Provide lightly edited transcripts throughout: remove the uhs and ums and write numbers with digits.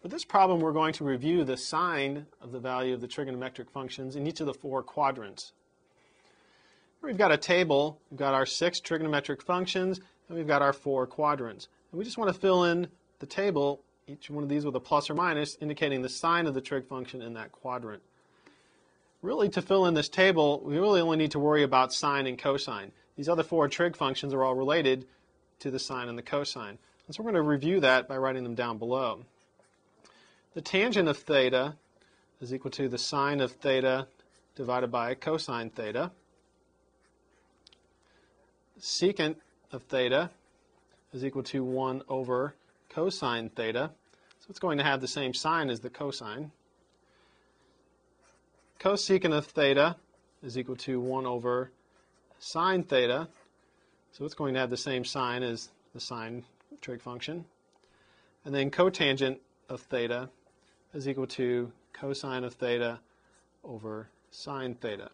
For this problem, we're going to review the sign of the value of the trigonometric functions in each of the four quadrants. We've got a table. We've got our 6 trigonometric functions, and we've got our 4 quadrants. And we just want to fill in the table, each one of these with a plus or minus, indicating the sign of the trig function in that quadrant. Really, to fill in this table, we really only need to worry about sine and cosine. These other 4 trig functions are all related to the sine and the cosine. And so we're going to review that by writing them down below. The tangent of theta is equal to the sine of theta divided by cosine theta. Secant of theta is equal to 1 over cosine theta. So it's going to have the same sign as the cosine. Cosecant of theta is equal to 1 over sine theta. So it's going to have the same sign as the sine trig function. And then cotangent of theta is equal to cosine of theta over sine theta.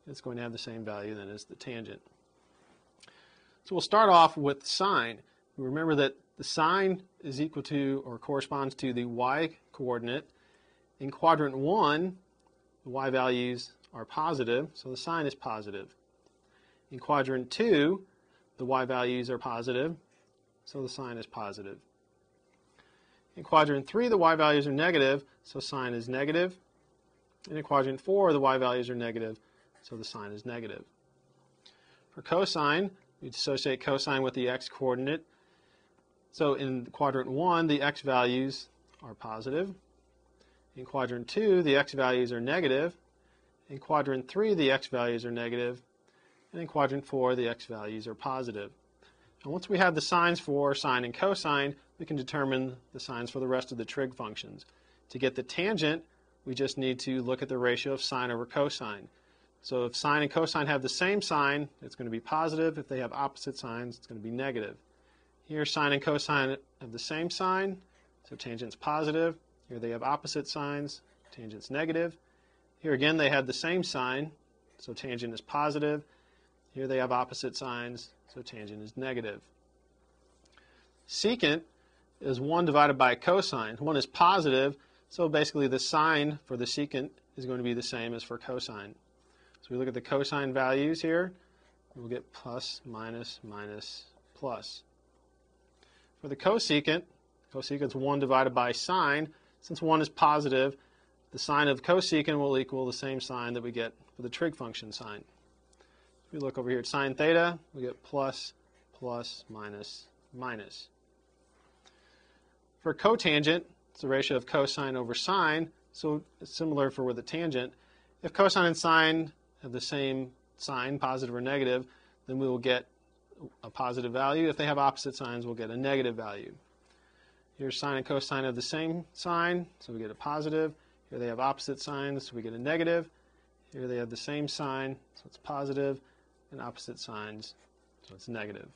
It's going to have the same value then as the tangent. So we'll start off with sine. Remember that the sine is equal to or corresponds to the y coordinate. In quadrant 1, the y values are positive, so the sine is positive. In quadrant 2, the y values are positive, so the sine is positive. In quadrant 3, the y values are negative, so sine is negative. And in quadrant 4, the y values are negative, so the sine is negative. For cosine, we dissociate cosine with the x coordinate. So in quadrant 1, the x values are positive. In quadrant 2, the x values are negative. In quadrant 3, the x values are negative. And in quadrant 4, the x values are positive. And once we have the signs for sine and cosine, we can determine the signs for the rest of the trig functions. To get the tangent, we just need to look at the ratio of sine over cosine. So if sine and cosine have the same sign, it's going to be positive. If they have opposite signs, it's going to be negative. Here, sine and cosine have the same sign, so tangent's positive. Here they have opposite signs, tangent's negative. Here again, they have the same sign, so tangent is positive. Here they have opposite signs, so tangent is negative. Secant is 1 divided by cosine. 1 is positive, so basically the sign for the secant is going to be the same as for cosine. So we look at the cosine values here, we'll get plus, minus, minus, plus. For the cosecant, cosecant is 1 divided by sine. Since 1 is positive, the sign of cosecant will equal the same sign that we get for the trig function sine. If we look over here at sine theta, we get plus, plus, minus, minus. For cotangent, it's the ratio of cosine over sine, so it's similar for with the tangent. If cosine and sine have the same sign, positive or negative, then we will get a positive value. If they have opposite signs, we'll get a negative value. Here sine and cosine have the same sign, so we get a positive. Here they have opposite signs, so we get a negative. Here they have the same sign, so it's positive, and opposite signs, so it's negative.